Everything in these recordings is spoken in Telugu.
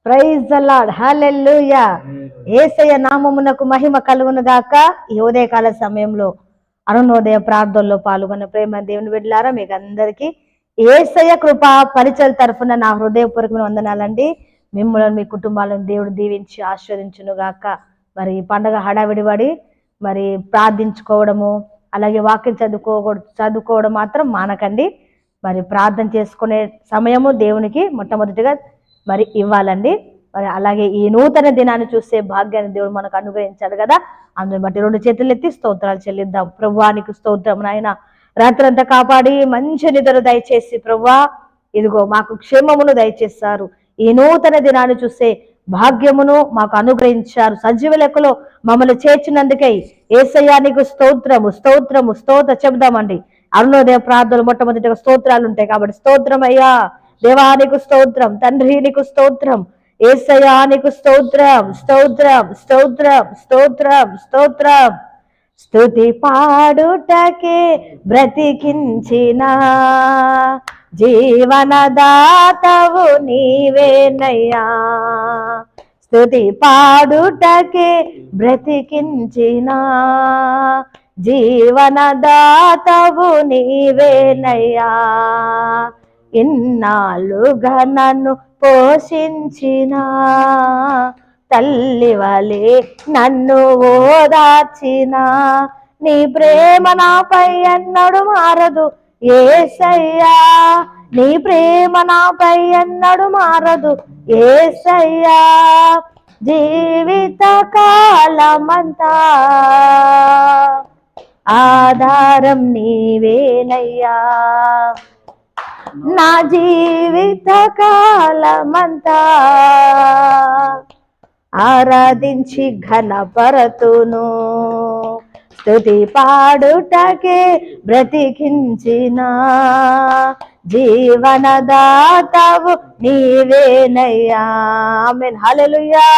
ప్రైజ్ ద లార్డ్, హల్లెలూయా. యేసయ్య నామమునకు మహిమ కలుగును గాక. ఈ ఉదయకాల సమయంలో అరుణోదయ ప్రార్థనలో పాల్గొన్న ప్రేమ దేవుని బిడ్డలారా, మీకు అందరికీ యేసయ్య కృపా పరిచయ తరఫున నా హృదయపూర్వకమైన వందనాలండి. మిమ్మల్ని మీ కుటుంబాలను దేవుడు దీవించి ఆశీర్వదించును గాక. మరి పండగ హడావిడిపడి మరి ప్రార్థించుకోవడము, అలాగే వాక్యం చదువుకోవడం మాత్రం మానకండి. మరి ప్రార్థన చేసుకునే సమయము దేవునికి మొట్టమొదటిగా మరి ఇవ్వాలండి. మరి అలాగే ఈ నూతన దినాన్ని చూసే భాగ్యాన్ని దేవుడు మనకు అనుగ్రహించాడు కదా. అందుని బట్టి రెండు చేతులు ఎత్తి స్తోత్రాలు చెల్లిద్దాం. ప్రభువానికి స్తోత్రం. నాయన రాత్రంతా కాపాడి మంచి నిద్ర దయచేసి ప్రభువా ఇదిగో మాకు క్షేమమును దయచేస్తారు. ఈ నూతన దినాన్ని చూసే భాగ్యమును మాకు అనుగ్రహించారు. సజీవ లెక్కలో మమ్మల్ని చేర్చినందుకై యేసయ్యా నీకు స్తోత్రము స్తోత్రము స్తోత్ర చెబుదామండి. అరుణోదయ ప్రార్థనలు మొట్టమొదటిగా స్తోత్రాలు ఉంటాయి కాబట్టి స్తోత్రం అయ్యా. దేవానికి స్తోత్రం, తండ్రి నీకు స్తోత్రం, యేసయ్యా నీకు స్తోత్రం స్తోత్రం స్తోత్రం స్తోత్రం స్తోత్రం. స్తుతి పాడుటకే బ్రతికించిన జీవనదాతవు నీవేనయ్యా. స్తుతి పాడుటకే బ్రతికించిన జీవనదాతవు నీవేనయ్యా. ఇన్నాళ్ళుగా నన్ను పోషించిన తల్లి వలె నన్ను ఓదార్చిన నీ ప్రేమ నాపై ఎన్నడు మారదు యేసయ్యా. నీ ప్రేమ నాపై ఎన్నడు మారదు యేసయ్యా. జీవిత కాలమంతా ఆధారం నీవేనయ్యా. నా జీవిత కాలమంతా ఆరాధించి ఘనపరతును. స్తుతి పాడుటకే బ్రతికించిన జీవనదాతవు నీవేనయ్యా. ఆమేన్, హల్లెలూయా.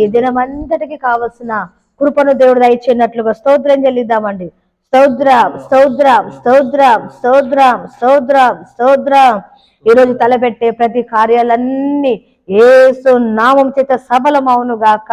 ఈ దినమంతటికి కావలసిన కృపను దేవుడు దయచేయనట్లుగా స్తోత్రం చెల్లిద్దామండి. స్తోత్రం స్తోత్రం స్తోత్రం స్తోత్రం స్తోత్రం స్తోత్రం. ఈరోజు తలపెట్టే ప్రతి కార్యాలన్నీ యేసు నామం చేత సఫలమవును గాక.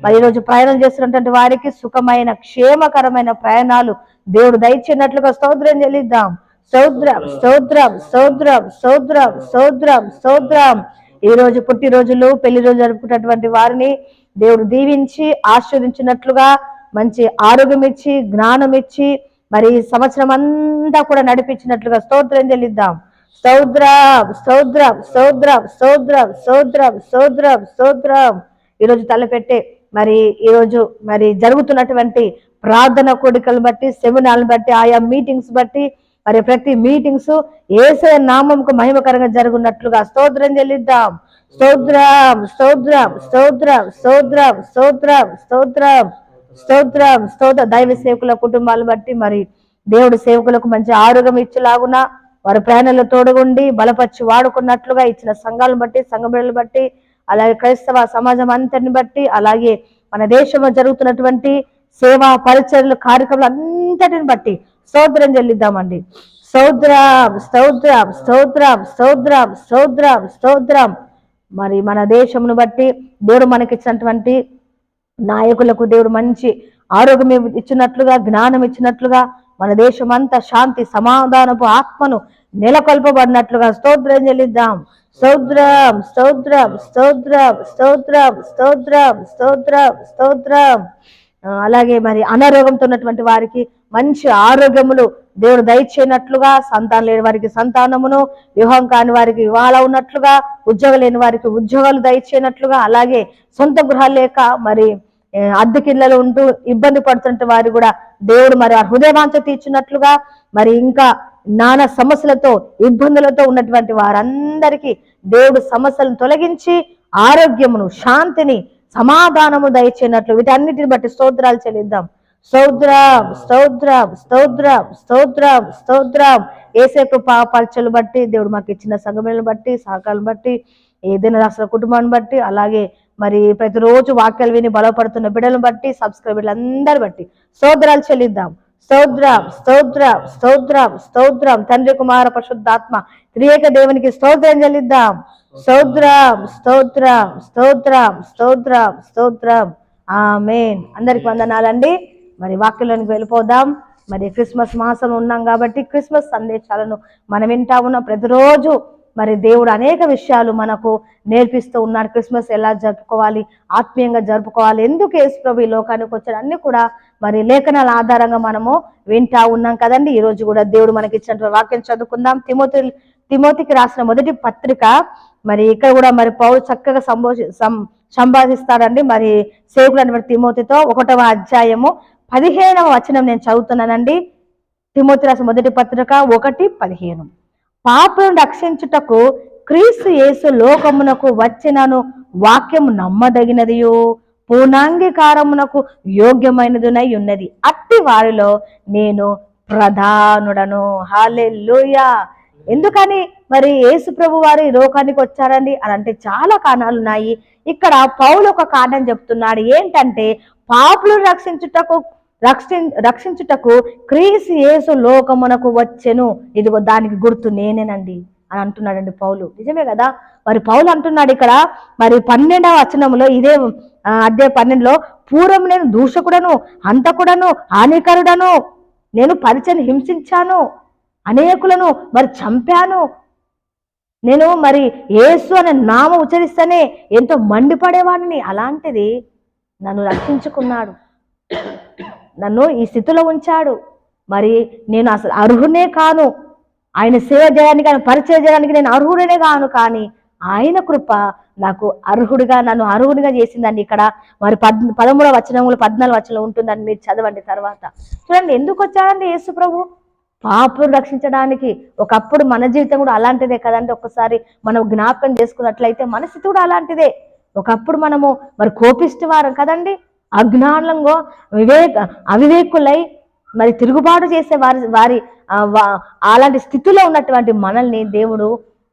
మరి ఈరోజు ప్రయాణం చేస్తున్నటువంటి వారికి సుఖమైన క్షేమకరమైన ప్రయాణాలు దేవుడు దయచేయనట్లుగా స్తోత్రం చెల్లిద్దాం. స్తోత్రం స్తోత్రం స్తోత్రం స్తోత్రం స్తోత్రం స్తోత్రం. ఈ రోజు పుట్టినరోజులు పెళ్లి రోజు జరుపుకున్నటువంటి వారిని దేవుడు దీవించి ఆశీర్వదించినట్లుగా మంచి ఆరోగ్యం ఇచ్చి జ్ఞానం ఇచ్చి మరి సంవత్సరం అంతా కూడా నడిపించినట్లుగా స్తోత్రం చెల్లిద్దాం. స్తోత్రం స్తోత్రం స్తోత్రం స్తోత్రం స్తోత్రం స్తోత్రం స్తోత్రం. ఈరోజు తలపెట్టే మరి ఈరోజు మరి జరుగుతున్నటువంటి ప్రార్థన కోడికలను బట్టి, సెమినార్లను బట్టి, ఆయా మీటింగ్స్ బట్టి మరి ప్రతి మీటింగ్స్ యేసయ్య నామముకు మహిమకరంగా జరుగుతున్నట్లుగా స్తోత్రం చెల్లిద్దాం. స్తోత్రం స్తోత్రం స్తోత్రం స్తోత్రం స్తోత్రం స్తోత్రం స్తోత్రం స్తోత్ర. దైవ సేవకుల కుటుంబాలు బట్టి మరి దేవుడు సేవకులకు మంచి ఆరోగ్యం ఇచ్చేలాగున వారి ప్రయాణంలో తోడుగుండి బలపరిచి వాడుకున్నట్లుగా ఇచ్చిన సంఘాలను బట్టి, సంఘ బిడ్డలు బట్టి, అలాగే క్రైస్తవ సమాజం అంతటిని బట్టి, అలాగే మన దేశంలో జరుగుతున్నటువంటి సేవా పరిచర్యలు కార్యక్రమాలు అంతటిని బట్టి స్తోత్రం చెల్లిద్దామండి. స్తోత్రం స్తోత్రం స్తోత్రం స్తోత్రం స్తోత్రం స్తోత్రం. మరి మన దేశమును బట్టి దేవుడు మనకిచ్చినటువంటి నాయకులకు దేవుడు మంచి ఆరోగ్యం ఇచ్చినట్లుగా, జ్ఞానం ఇచ్చినట్లుగా, మన దేశం అంతా శాంతి సమాధానపు ఆత్మను నెలకొల్పబడినట్లుగా స్తోత్రం చెల్లిద్దాం. స్తోత్రం స్తోత్రం స్తోత్రం స్తోత్రం స్తోత్రం స్తోత్రం స్తోత్రం. అలాగే మరి అనారోగ్యంతో ఉన్నటువంటి వారికి మంచి ఆరోగ్యములు దేవుడు దయచేయనట్లుగా, సంతానం లేని వారికి సంతానమును, వివాహం కాని వారికి వివాహాలు ఉన్నట్లుగా, ఉద్యోగం లేని వారికి ఉద్యోగాలు దయచేయనట్లుగా, అలాగే సొంత గృహాలు లేక మరి అద్దెకిళ్ళలో ఉంటూ ఇబ్బంది పడుతున్న వారు కూడా దేవుడు మరి ఆ హృదయవాంఛ తీర్చినట్లుగా, మరి ఇంకా నానా సమస్యలతో ఇబ్బందులతో ఉన్నటువంటి వారందరికీ దేవుడు సమస్యలను తొలగించి ఆరోగ్యమును, శాంతిని, సమాధానము దయచేయనట్లు వీటన్నిటిని బట్టి స్తోత్రాలు చెల్లిద్దాం. స్తోత్రం స్తోత్రం స్తోత్రం స్తోత్రం స్తోత్రం. యేసయ్య కృపా పరిచయలు బట్టి, దేవుడు మాకు ఇచ్చిన సంఘములను బట్టి, సహకారాలను బట్టి, ఏదైనా రాష్ట్ర కుటుంబాన్ని బట్టి, అలాగే మరి ప్రతిరోజు వాక్యాలు విని బలపడుతున్న బిడ్డలను బట్టి, సబ్స్క్రైబర్లు అందరి బట్టి స్తోత్రాలు చెల్లిద్దాం. స్తోత్రం స్తోత్రం స్తోత్రం స్తోత్రం. తండ్రి కుమార పరిశుద్ధాత్మ త్రియేక దేవునికి స్తోత్రం చెల్లిద్దాం. స్తోత్రం స్తోత్రం స్తోత్రం స్తోత్రం స్తోత్రం. ఆమేన్. అందరికి వందనాలండి. మరి వాక్యంలోనికి వెళ్ళిపోదాం. మరి క్రిస్మస్ మాసం ఉన్నాం కాబట్టి క్రిస్మస్ సందేశాలను మనం వింటా ఉన్నాం ప్రతిరోజు. మరి దేవుడు అనేక విషయాలు మనకు నేర్పిస్తూ ఉన్నాడు. క్రిస్మస్ ఎలా జరుపుకోవాలి, ఆత్మీయంగా జరుపుకోవాలి, ఎందుకు యేసు ప్రభు ఈ లోకానికి వచ్చాడు, అన్ని కూడా మరి లేఖనాల ఆధారంగా మనము వింటా ఉన్నాం కదండి. ఈ రోజు కూడా దేవుడు మనకి ఇచ్చినటువంటి వాక్యం చదువుకుందాం. తిమోతికి రాసిన మొదటి పత్రిక. మరి ఇక్కడ కూడా మరి పౌలు చక్కగా సంపాదిస్తారండి. మరి సేవకుడు అనేటువంటి తిమోతితో 1వ అధ్యాయము 15వ వచనం నేను చదువుతున్నానండి. తిమోతి రాసిన మొదటి పత్రిక 1:15. పాపులను రక్షించుటకు క్రీస్తు యేసు లోకమునకు వచ్చినను వాక్యము నమ్మదగినదియు పూర్ణాంగీకారమునకు యోగ్యమైనదినై ఉన్నది. అట్టి వారిలో నేను ప్రధానుడను. హల్లెలూయా. ఎందుకని మరి యేసు ప్రభు వారు ఈ లోకానికి వచ్చారండి అని అంటే చాలా కారణాలు ఉన్నాయి. ఇక్కడ పౌలు ఒక కారణం చెప్తున్నాడు. ఏంటంటే పాపులను రక్షించుటకు క్రీస్తు యేసు లోకమునకు వచ్చెను. ఇదిగో దానికి గుర్తు నేనేనండి అని అంటున్నాడండి పౌలు. నిజమే కదా. మరి పౌలు అంటున్నాడు ఇక్కడ మరి 12వ వచనంలో, ఇదే అధ్యాయ 12లో, పూర్వం నేను దూషకుడను, హంతకుడను, హానికరుడను, నేను పరిచయం హింసించాను, అనేకులను మరి చంపాను, నేను మరి యేసు అనే నామం ఉచ్చరిస్తేనే ఎంతో మండిపడేవాడిని. అలాంటిది నన్ను రక్షించుకున్నాడు, నన్ను ఈ స్థితిలో ఉంచాడు. మరి నేను అసలు అర్హునే కాను, ఆయన సేవ చేయడానికి, ఆయన పరిచయం చేయడానికి నేను అర్హుడనే కాను. కానీ ఆయన కృప నాకు నన్ను అర్హుడిగా చేసిందండి. ఇక్కడ మరి 13వ వచనంలో 14వ వచనంలో ఉంటుందని మీరు చదవండి తర్వాత. చూడండి ఎందుకు వచ్చాడండి యేసు ప్రభు? పాపులను రక్షించడానికి. ఒకప్పుడు మన జీవితం కూడా అలాంటిదే కదండి. ఒక్కసారి మనం జ్ఞాపకం చేసుకున్నట్లయితే మన స్థితి కూడా అలాంటిదే. ఒకప్పుడు మనము మరి కోపిష్టివారం కదండి, అజ్ఞానంగా అవివేకులై మరి తిరుగుబాటు చేసే వారి అలాంటి స్థితిలో ఉన్నటువంటి మనల్ని దేవుడు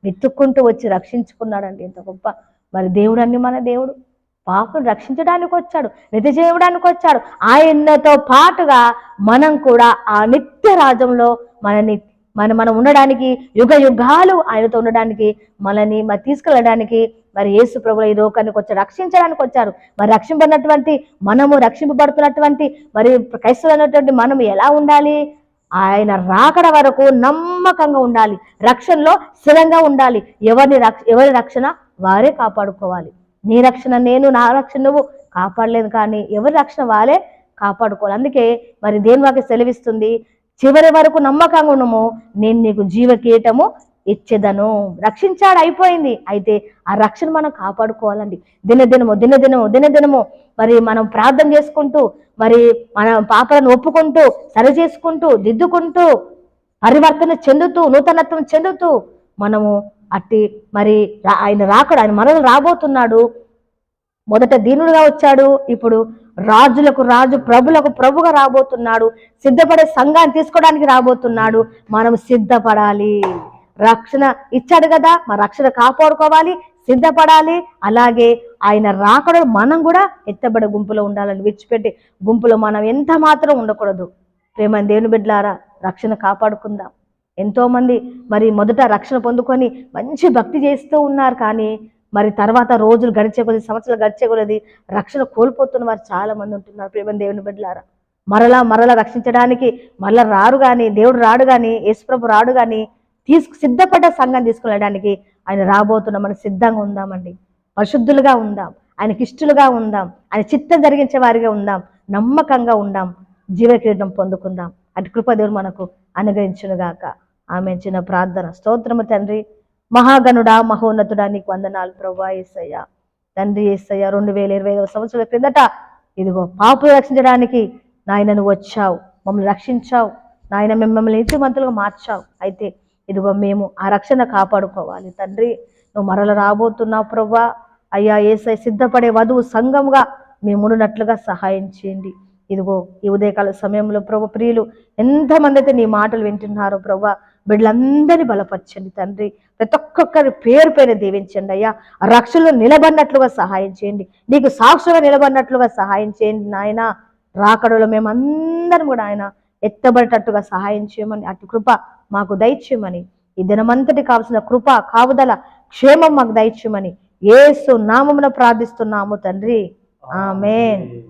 వెతుక్కుంటూ వచ్చి రక్షించుకున్నాడండి. ఎంత గొప్ప మరి దేవుడు అండి మన దేవుడు. పాపను రక్షించడానికి వచ్చాడు, నిత్య చేయడానికి వచ్చాడు. ఆయనతో పాటుగా మనం కూడా ఆ నిత్య రాజ్యంలో మనం ఉండడానికి, యుగ యుగాలు ఆయనతో ఉండడానికి, మనని మరి తీసుకెళ్ళడానికి మరి యేసు ప్రభువు ఈ లోకానికి వచ్చాడు, రక్షించడానికి వచ్చారు. మరి రక్షింపబడుతున్నటువంటి మరి క్రైస్తవులైనటువంటి మనం ఎలా ఉండాలి? ఆయన రాకడ వరకు నమ్మకంగా ఉండాలి, రక్షణలో స్థిరంగా ఉండాలి. ఎవరి రక్షణ వారే కాపాడుకోవాలి. నీ రక్షణ నేను, నా రక్షణ నువ్వు కాపాడలేదు, కానీ ఎవరి రక్షణ వారే కాపాడుకోవాలి. అందుకే మరి దేవుని వాక్యం సెలవిస్తుంది, చివరి వరకు నమ్మకంగా ఉండము, నేను నీకు జీవకీటము ఇచ్చేదను. రక్షించాడు, అయిపోయింది. అయితే ఆ రక్షణ మనం కాపాడుకోవాలండి. దినదినము మరి మనం ప్రార్థన చేసుకుంటూ, మరి మన పాపాలను ఒప్పుకుంటూ, సరి చేసుకుంటూ, దిద్దుకుంటూ, పరివర్తన చెందుతూ, నూతనత్వం చెందుతూ మనము అట్టి మరి ఆయన మనల్ని రాబోతున్నాడు. మొదట దీనుడుగా వచ్చాడు, ఇప్పుడు రాజులకు రాజు, ప్రభులకు ప్రభుగా రాబోతున్నాడు. సిద్ధపడే సంఘాన్ని తీసుకోవడానికి రాబోతున్నాడు. మనం సిద్ధపడాలి. రక్షణ ఇచ్చాడు కదా, మరి రక్షణ కాపాడుకోవాలి, సిద్ధపడాలి. అలాగే ఆయన రాకడ మనం కూడా ఎత్తబడే గుంపులో ఉండాలని, విడిచిపెట్టి గుంపులో మనం ఎంత మాత్రం ఉండకూడదు. ప్రేమ దేవుని బిడ్డలారా, రక్షణ కాపాడుకుందాం. ఎంతో మంది మరి మొదట రక్షణ పొందుకొని మంచి భక్తి చేస్తూ ఉన్నారు, కానీ మరి తర్వాత రోజులు గడిచే కొద్ది, సంవత్సరాలు గడిచే కొద్ది రక్షణ కోల్పోతున్న వారు చాలా మంది ఉంటున్నారు. ప్రేమ దేవుని బిడ్డలారా, మరలా రక్షించడానికి మరలా రారు కానీ, దేవుడు రాడు కానీ, యేసుప్రభు రాడు కానీ, సిద్ధపడ్డ సంఘాన్ని తీసుకెళ్ళడానికి ఆయన రాబోతున్నా. మనం సిద్ధంగా ఉందామండి, పరిశుద్ధులుగా ఉందాం, ఆయనకి ఇష్టలుగా ఉందాం, ఆయన చిత్తం జరిగించే వారిగా ఉందాం, నమ్మకంగా ఉందాం, జీవకిరీటం పొందుకుందాం. అటు కృప దేవుడు మనకు అనుగ్రహించునుగాక. ఆమె చిన్న ప్రార్థన. స్తోత్రము తండ్రి, మహాగణుడా, మహోన్నతుడా, నీకు వందనాలు ప్రభువా. యేసయ్య తండ్రి, యేసయ్య 2025 సంవత్సరాల క్రిందట ఇదిగో పాపులు రక్షించడానికి నాయన నువ్వు వచ్చావు, మమ్మల్ని రక్షించావు నాయన, మిమ్మల్ని నీతిమంతులుగా మార్చావు. అయితే ఇదిగో మేము ఆ రక్షణ కాపాడుకోవాలి తండ్రి. నువ్వు మరల రాబోతున్నావు ప్రభువా. అయ్యా యేసయ్య, సిద్ధపడే వధువు సంఘంగా మేము ఉండునట్లుగా సహాయం చేయండి. ఇదిగో ఈ ఉదయకాల సమయంలో ప్రభు ప్రియులు ఎంతమంది అయితే నీ మాటలు వింటున్నారో ప్రభు, బిడ్డలందరినీ బలపరచండి తండ్రి. ప్రతి ఒక్కొక్కరి పేరు దీవించండి అయ్యా. రక్షణలో నిలబడినట్లుగా సహాయం చేయండి, నీకు సాక్షిగా నిలబడినట్లుగా సహాయం చేయండి నాయన. రాకడలో మేమందరం కూడా ఆయన ఎత్తబడేటట్టుగా సహాయం చేయమని, అటు కృప మాకు దయచేయమని, ఈ దినమంతటి కావాల్సిన కృప, కావుదల, క్షేమం మాకు దయచేయమని యేసు నామమున ప్రార్థిస్తున్నాము తండ్రి. ఆమేన్.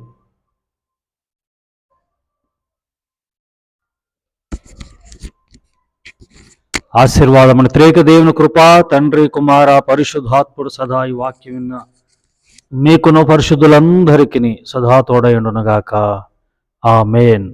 ఆశీర్వాదమును త్రేక దేవుని కృప, తండ్రి, కుమార, పరిశుద్ధాత్ముడు సదా ఈ వాక్యం విన్న మీకును పరిశుద్ధులందరికీ సదా తోడయుండునుగాక. ఆమేన్.